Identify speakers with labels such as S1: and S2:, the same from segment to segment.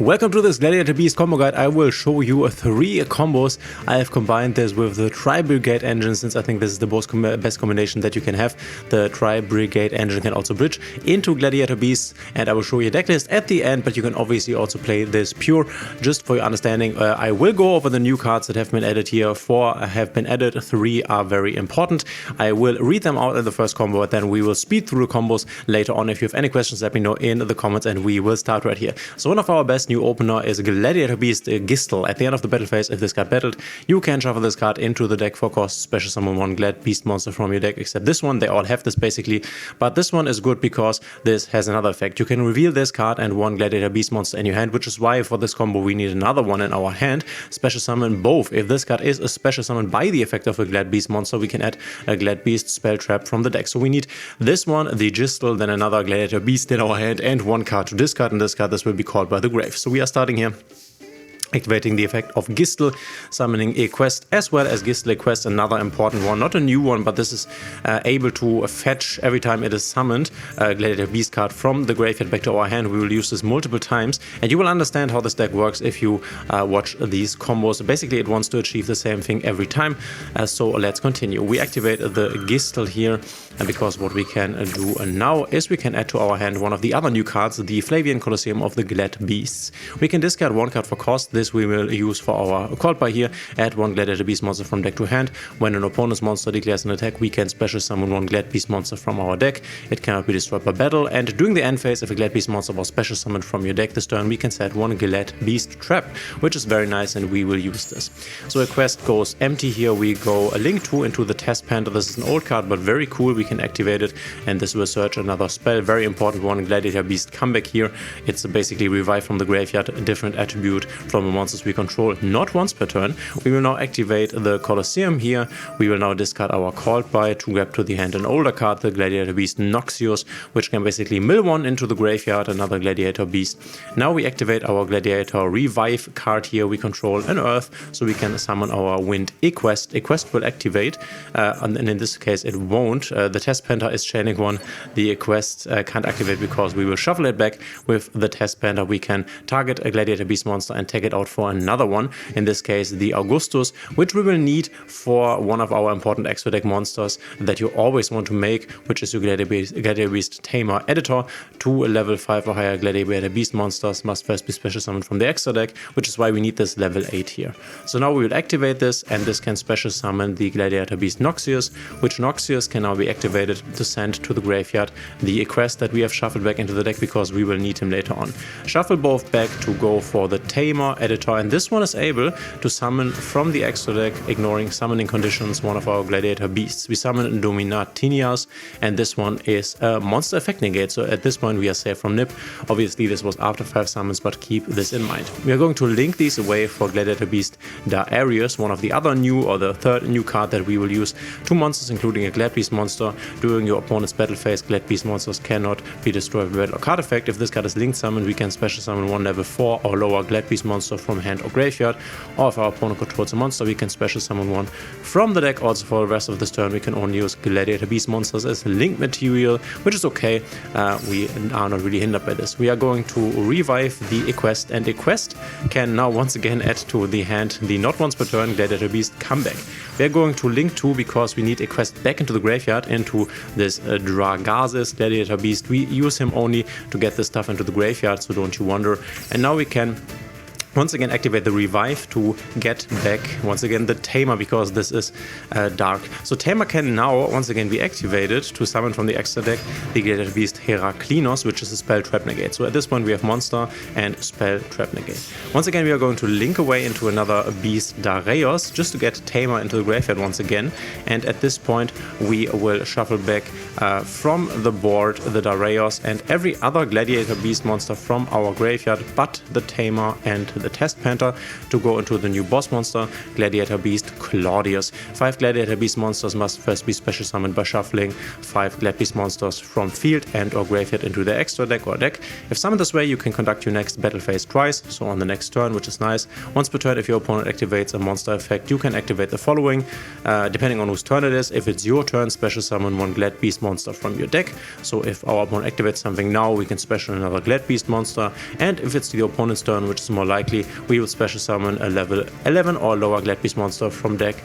S1: Welcome to this Gladiator Beast combo guide. I will show you 3 combos. I have combined this with the Tri-Brigade engine, since I think this is the best combination that you can have. The Tri-Brigade engine can also bridge into Gladiator Beasts, and I will show you a deck list at the end, but you can obviously also play this pure. Just for your understanding, I will go over the new cards that have been added here. 4 have been added, 3 are very important. I will read them out in the first combo, and then we will speed through the combos later on. If you have any questions, let me know in the comments, and we will start right here. So one of our best new opener is Gladiator Beast Gistel. At the end of the battle phase, if this card battled, you can shuffle this card into the deck for cost, special summon 1 Glad Beast monster from your deck, except this one. They all have this basically, but this one is good because this has another effect. You can reveal this card and 1 Gladiator Beast monster in your hand, which is why for this combo we need another one in our hand. Special summon both. If this card is a special summon by the effect of a Glad Beast monster, we can add a Glad Beast spell trap from the deck. So we need this one, the Gistel, then another Gladiator Beast in our hand, and 1 card to discard, and this card, this will be called by the grave. So we are starting here, activating the effect of Gistel, summoning a quest, as well as Gistel quest, another important one, not a new one, but this is able to fetch every time it is summoned a Gladiator Beast card from the graveyard back to our hand. We will use this multiple times, and you will understand how this deck works if you watch these combos. Basically, it wants to achieve the same thing every time, so let's continue. We activate the Gistel here, and because what we can do now is we can add to our hand one of the other new cards, the Flavian Colosseum of the Glad Beasts. We can discard 1 card for cost. This we will use for our called by here. Add 1 Gladiator Beast monster from deck to hand. When an opponent's monster declares an attack, we can special summon 1 Glad Beast monster from our deck. It cannot be destroyed by battle, and during the end phase, if a Glad Beast monster was special summoned from your deck this turn, we can set 1 Glad Beast trap, which is very nice, and we will use this. So a quest goes empty here. We go a Link 2 into the Test Panther. This is an old card, but very cool. We can activate it, and this will search another spell. Very important one, Gladiator Beast comeback here. It's basically revive from the graveyard, a different attribute from the monsters we control, not once per turn. We will now activate the Colosseum here. We will now discard our called by to grab to the hand an older card, the Gladiator Beast Noxious, which can basically mill 1 into the graveyard, another Gladiator Beast. Now we activate our Gladiator Revive card here. We control an Earth, so we can summon our Wind Quest. A quest will activate, and in this case it won't. The Test Panther is chaining 1. The quest can't activate because we will shuffle it back. With the Test Panther, we can target a Gladiator Beast monster and take it out for another one, in this case the Augustus, which we will need for one of our important extra deck monsters that you always want to make, which is your Gladiator Beast Tamer Editor. 2 level 5 or higher Gladiator Beast monsters must first be special summoned from the extra deck, which is why we need this level 8 here. So now we will activate this, and this can special summon the Gladiator Beast Noxious, which Noxious can now be activated to send to the graveyard the quest that we have shuffled back into the deck, because we will need him later on. Shuffle both back to go for the Tamer Editor, and this one is able to summon from the extra deck, ignoring summoning conditions, one of our Gladiator Beasts. We summon Dominatinias, and this one is a monster effect negate, so at this point we are safe from Nip. Obviously this was after 5 summons, but keep this in mind. We are going to link these away for Gladiator Beast Darius, one of the other new, or the third new card that we will use. 2 monsters, including a Glad Beast monster. During your opponent's battle phase, Glad Beast monsters cannot be destroyed by battle or card effect. If this card is linked summoned, we can special summon 1 level 4 or lower Glad Beast monster from hand or graveyard, or if our opponent controls a monster, we can special summon 1 from the deck. Also for the rest of this turn, we can only use Gladiator Beast monsters as link material, which is okay. We are not really hindered by this. We are going to revive the quest, and a quest can now once again add to the hand the not once per turn Gladiator Beast comeback. We are going to link 2 because we need a quest back into the graveyard, into this Dragazis Gladiator Beast. We use him only to get this stuff into the graveyard, so don't you wonder. And now we can once again activate the Revive to get back once again the Tamer, because this is dark. So Tamer can now once again be activated to summon from the extra deck the Gladiator Beast Heraklinos, which is a spell trap negate. So at this point we have monster and spell trap negate. Once again we are going to link away into another Beast Darius just to get Tamer into the graveyard once again, and at this point we will shuffle back from the board the Darius and every other Gladiator Beast monster from our graveyard but the Tamer and the a Test Panther to go into the new boss monster, Gladiator Beast Claudius. 5 Gladiator Beast monsters must first be special summoned by shuffling 5 Glad Beast monsters from field and or graveyard into the extra deck or deck. If summoned this way, you can conduct your next battle phase twice, so on the next turn, which is nice. Once per turn, if your opponent activates a monster effect, you can activate the following. Depending on whose turn it is, if it's your turn, special summon 1 Glad Beast monster from your deck. So if our opponent activates something now, we can special another Glad Beast monster, and if it's the opponent's turn, which is more likely, we will special summon a level 11 or lower Glad Beast monster from deck,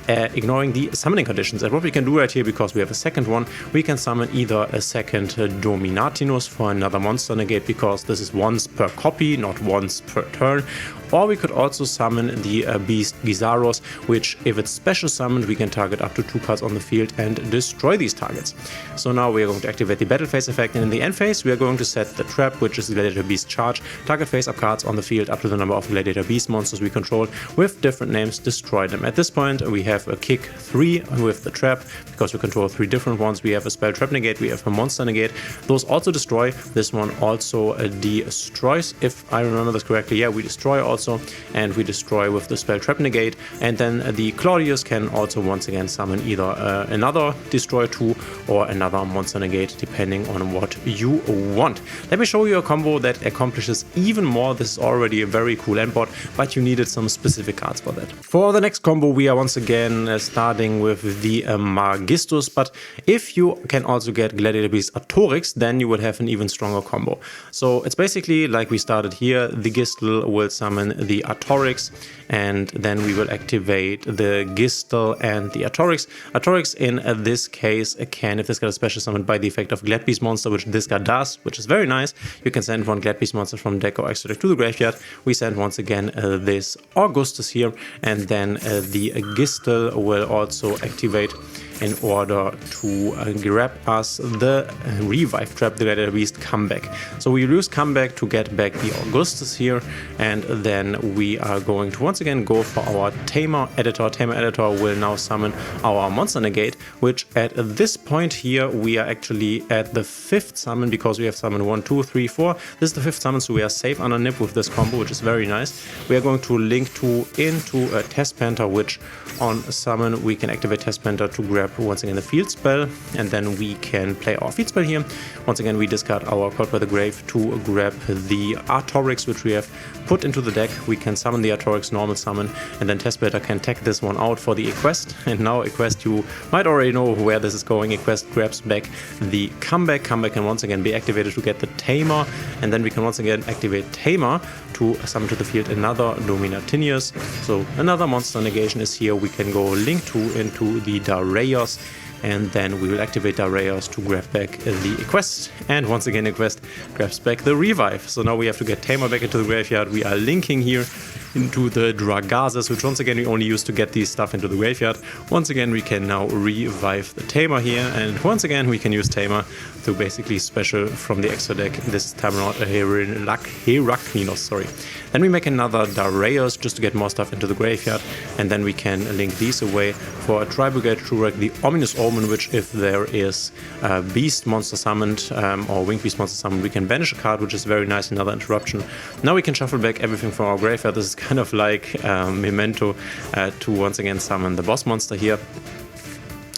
S1: ignoring the summoning conditions. And what we can do right here, because we have a second one, we can summon either a second Dominatinus for another monster negate, because this is once per copy, not once per turn. Or we could also summon the Beast Gizaros, which, if it's special summoned, we can target up to 2 cards on the field and destroy these targets. So now we are going to activate the battle phase effect, and in the end phase we are going to set the trap, which is Gladiator Beast Charge. Target face-up cards on the field up to the number of Gladiator Beast monsters we control with different names, destroy them. At this point we have a kick 3 with the trap, because we control 3 different ones. We have a spell trap negate, we have a monster negate. Those also destroy. This one also destroys, if I remember this correctly. Yeah, we destroy also, and we destroy with the spell trap negate. And then the Claudius can also once again summon either another destroy 2 or another monster negate, depending on what you want. Let me show you a combo that accomplishes even more. This is already a very cool endboard, but you needed some specific cards for that. For the next combo, we are once again starting with the Magistus, but if you can also get Gladiator Beast Artorix, then you will have an even stronger combo. So it's basically like we started here. The Gistel will summon the Artorix, and then we will activate the Gistel and the Artorix. Artorix in this case can, if this got a special summon by the effect of Glad Beast monster, which this guy does, which is very nice, you can send 1 Glad Beast monster from deck or extra deck to the graveyard. We send once again this Augustus here, and then the Gistel will also activate in order to grab us the revive trap, the Gladiator Beast Comeback. So we use Comeback to get back the Augustus here, and then we are going to once again go for our Tamer Editor. Tamer Editor will now summon our Monster Negate, which at this point here we are actually at the 5th summon, because we have summoned 1, 2, 3, 4. This is the 5th summon, so we are safe under nip with this combo, which is very nice. We are going to link into a Test Panther, which on summon we can activate Test Panther to grab once again the field spell, and then we can play our field spell here. Once again we discard our Called by the Grave to grab the Artorix, which we have put into the deck. We can summon the Artorix, normal summon, and then Test Panther can tech this one out for the Equest. And now Equest, you might already know where this is going. Equest grabs back the Comeback. Comeback can once again be activated to get the Tamer, and then we can once again activate Tamer to summon to the field another Dominatinus. So another monster negation is here. We can go link 2 into the Darius, and then we will activate Darius to grab back the Equest, and once again Equest grabs back the Revive. So now we have to get Tamer back into the graveyard. We are linking here into the Dragazes, which once again we only use to get these stuff into the graveyard. Once again we can now revive the Tamer here, and once again we can use Tamer to basically special from the extra deck, this time around a Herakninos, sorry. Then we make another Darius just to get more stuff into the graveyard, and then we can link these away for a Tri-Brigade Shurek, the Ominous Omen, which if there is a Beast monster summoned or Winged Beast monster summoned, we can banish a card, which is very nice, another interruption. Now we can shuffle back everything from our graveyard. This is kind of like Memento to once again summon the boss monster here,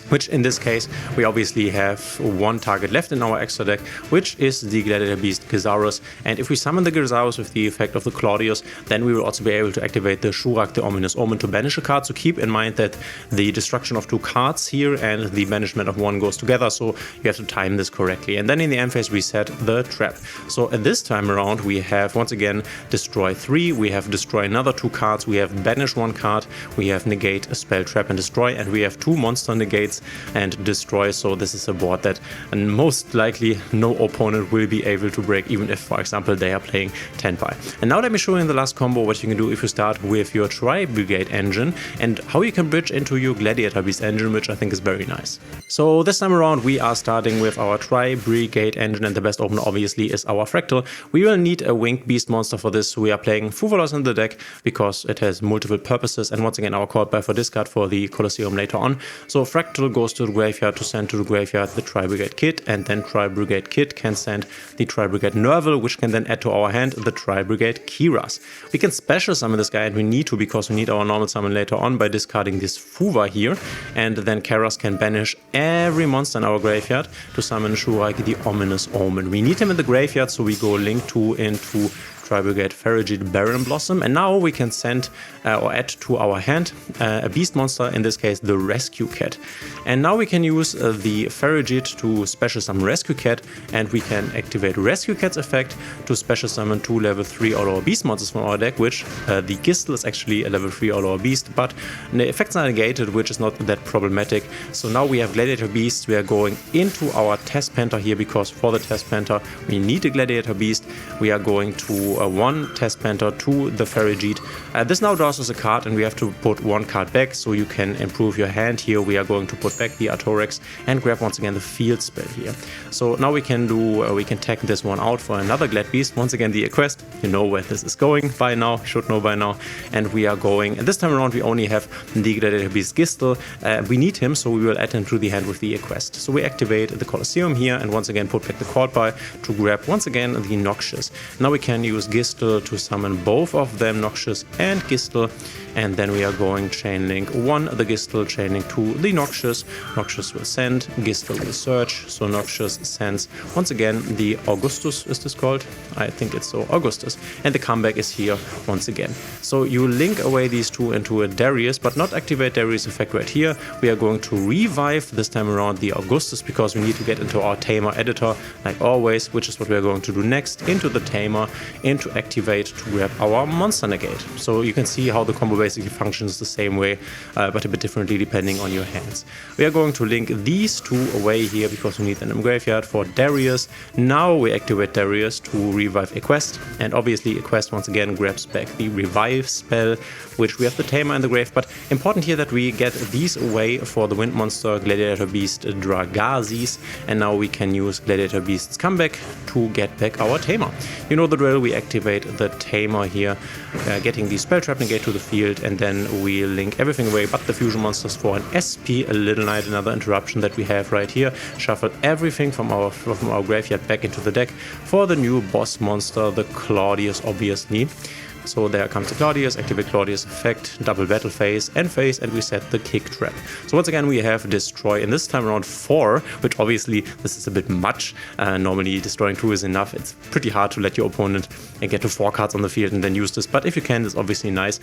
S1: which in this case we obviously have 1 target left in our extra deck, which is the Gladiator Beast Gizaros. And if we summon the Gizaros with the effect of the Claudius, then we will also be able to activate the Shurak, the Ominous Omen, to banish a card. So keep in mind that the destruction of 2 cards here and the banishment of 1 goes together, so you have to time this correctly. And then in the end phase we set the trap. So at this time around we have once again destroy 3, we have destroy another 2 cards, we have banish 1 card, we have negate, a spell, trap and destroy, and we have 2 monster negates and destroy. So this is a board that most likely no opponent will be able to break, even if, for example, they are playing Tenpai. And now let me show you in the last combo what you can do if you start with your Tri-Brigade engine and how you can bridge into your Gladiator Beast engine, which I think is very nice. So this time around we are starting with our Tri-Brigade engine, and the best opener obviously is our Fractal. We will need a Winged Beast monster for this. We are playing Fuvolos in the deck because it has multiple purposes, and once again our call by for discard for the Colosseum later on. So Fractal goes to the graveyard to send to the graveyard the Tri-Brigade Kit, and then Tri-Brigade Kit can send the Tri-Brigade Nerval, which can then add to our hand the Tri-Brigade Kiras. We can special summon this guy, and we need to because we need our normal summon later on by discarding this Fuva here, and then Karas can banish every monster in our graveyard to summon Shuraiki the Ominous Omen. We need him in the graveyard, so we go Link 2 into Tri-Brigade Farigid Baron Blossom, and now we can send or add to our hand a beast monster, in this case the Rescue Cat. And now we can use the Farigid to special summon Rescue Cat, and we can activate Rescue Cat's effect to special summon 2 level 3 all-over beast monsters from our deck, which the Gistle is actually a level 3 all-over beast, but the effects are negated, which is not that problematic. So now we have Gladiator Beast. We are going into our Test Panther here, because for the Test Panther we need a Gladiator Beast. We are going to one Test Panther to the Farigid. This now draws us a card, and we have to put one card back, so you can improve your hand here. We are going to put back the Artorix and grab once again the Field Spell here. So now we can do, we can tag this one out for another Glad Beast. Once again the Quest, you know where this is going by now, should know by now. And we are going, and this time around we only have the Gladiator Beast Gistle. We need him, so we will add him to the hand with the Quest. So we activate the Colosseum here, and once again put back the Call by to grab once again the Noxious. Now we can use Gistle to summon both of them, Noxious and Gistle, and then we are going Chain Link 1, the Gistle, Chain Link 2, the Noxious. Noxious will send, Gistle will search, so Noxious sends once again the Augustus, is this called? I think it's so, Augustus, and the comeback is here once again. So you link away these two into a Darius, but not activate Darius effect right here. We are going to revive this time around the Augustus, because we need to get into our Tamer editor like always, which is what we are going to do next, into the Tamer, into activate to grab our Monster Negate. So you can see how the combo basically functions the same way, but a bit differently depending on your hands. We are going to link these two away here because we need them in the graveyard for Darius. Now we activate Darius to revive a Quest, and obviously a Quest once again grabs back the Revive spell, which we have the Tamer in the grave. But important here that we get these away for the Wind Monster, Gladiator Beast Dragazis, and now we can use Gladiator Beast's comeback to get back our Tamer. You know the drill, we activate the Tamer here, getting the Spell Trap Negate to the field, and then we link everything away but the fusion monsters for an SP, a Little Knight, another interruption that we have right here. Shuffle everything from our graveyard back into the deck for the new boss monster, the Claudius, obviously. So there comes the Claudius, activate Claudius effect, double battle phase, and we set the kick trap. So once again we have destroy, and this time around 4, which obviously this is a bit much. Normally destroying 2 is enough. It's pretty hard to let your opponent get to 4 cards on the field and then use this, but if you can, it's obviously nice.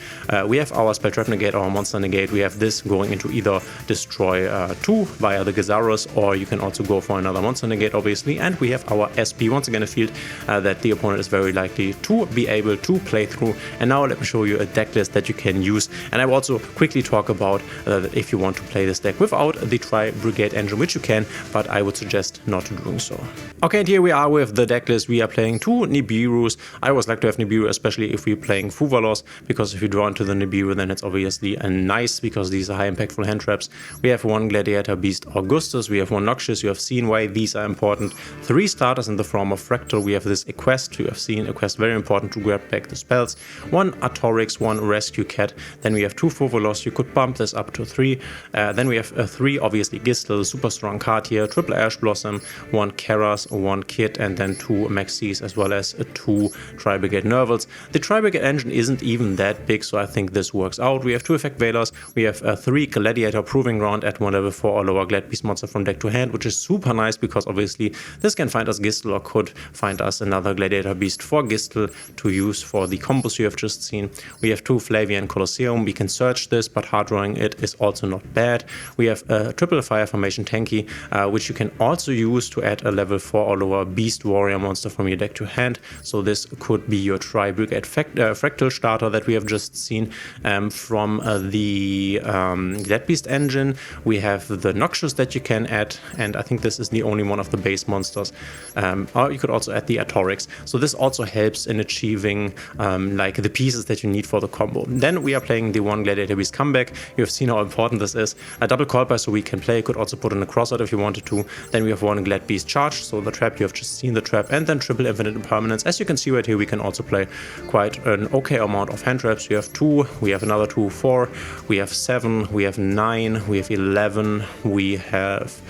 S1: We have our Spell Trap Negate, our Monster Negate. We have this going into either destroy 2 via the Gazarus, or you can also go for another Monster Negate, obviously. And we have our SP, once again a field that the opponent is very likely to be able to play through. And now let me show you a deck list that you can use, and I will also quickly talk about if you want to play this deck without the Tri-Brigade engine, which you can, but I would suggest not doing so. Okay, and here we are with the deck list. We are playing 2 Nibirus. I always like to have Nibiru, especially if we're playing Fuvalos, because if you draw into the Nibiru, then it's obviously a nice, because these are high impactful hand traps. We have 1 Gladiator Beast Augustus, we have 1 Noxious. You have seen why these are important. 3 starters in the form of Fractal. We have this Equest. You have seen Equest, very important to grab back the spells. 1 Artorix, 1 Rescue Cat. Then we have 2 Fuvalos. You could bump this up to 3. Then we have 3, obviously Gistle, super strong card here. Triple Ash Blossom, 1 Karas, 1 Kit, and then 2 Maxis, as well as 2 Tri-Brigade Nervals. The Tri-Brigade engine isn't even that big, so I think this works out. We have 2 Effect Veilers. We have 3 Gladiator Proving Ground at 1 level 4 or lower Glad Beast monster from deck to hand, which is super nice because obviously this can find us Gistle, or could find us another Gladiator Beast for Gistle to use for the combos you have just seen. We have 2 Flavian Colosseum. We can search this, but hard drawing it is also not bad. We have a triple Fire Formation Tanky, which you can also use to add a level 4 or lower Beast Warrior monster from your deck to hand. So this could be your Tri-Brigade Fractal starter that we have just seen from the Glad Beast engine. We have the Noxious that you can add, and I think this is the only one of the base monsters. Or you could also add the Artorix. So this also helps in achieving like the pieces that you need for the combo. Then we are playing the one Gladiator Beast comeback. You have seen how important this is. A double call by, so we can play. Could also put in a crossout if you wanted to. Then we have one Glad Beast charge, so the trap, you have just seen the trap, and then triple infinite impermanence. As you can see right here, we can also play quite an okay amount of hand traps. We have 2, we have another 2, 4, we have 7, we have 9, we have 11, we have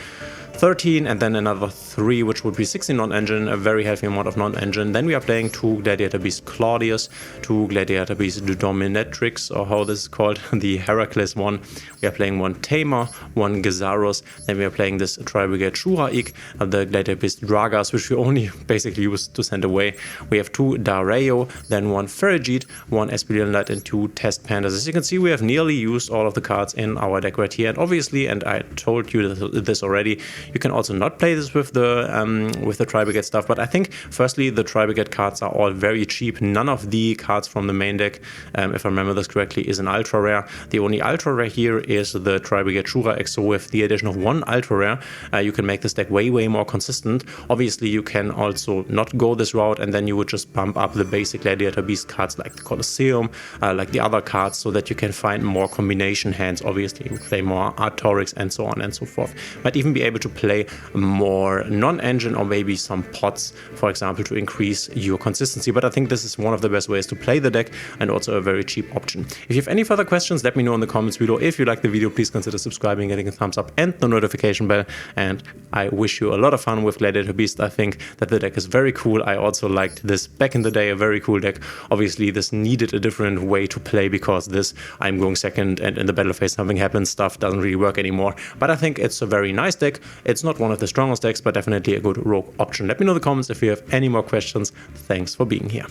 S1: 13, and then another 3, which would be 16 non-engine, a very healthy amount of non-engine. Then we are playing 2 Gladiator Beast Claudius, 2 Gladiator Beast Dominatrix, or how this is called, the Heracles one. We are playing 1 Tamer, 1 Gezarus. Then we are playing this Tri-Brigade Shuraik, the Gladiator Beast Dragas, which we only basically use to send away. We have 2 Dareo, then 1 Ferrigid, 1 Espilion Light, and 2 Test Pandas. As you can see, we have nearly used all of the cards in our deck right here. And obviously, and I told you this already, you can also not play this with the Tri-Brigade stuff, but I think firstly the Tri-Brigade cards are all very cheap. None of the cards from the main deck, if I remember this correctly, is an ultra rare. The only ultra rare here is the Tri-Brigade Shuraik, so with the addition of 1 ultra rare, you can make this deck way more consistent. Obviously you can also not go this route, and then you would just bump up the basic Gladiator Beast cards like the Colosseum, like the other cards, so that you can find more combination hands. Obviously you play more Artorics and so on and so forth. Might even be able to play more non-engine or maybe some pots, for example, to increase your consistency. But I think this is one of the best ways to play the deck, and also a very cheap option. If you have any further questions, let me know in the comments below. If you like the video, please consider subscribing, getting a thumbs up and the notification bell. And I wish you a lot of fun with Gladiator Beast. I think that the deck is very cool. I also liked this back in the day, a very cool deck. Obviously this needed a different way to play, because this, I'm going second and in the battle phase something happens, stuff doesn't really work anymore. But I think it's a very nice deck. It's not one of the strongest decks, but definitely a good rogue option. Let me know in the comments if you have any more questions. Thanks for being here.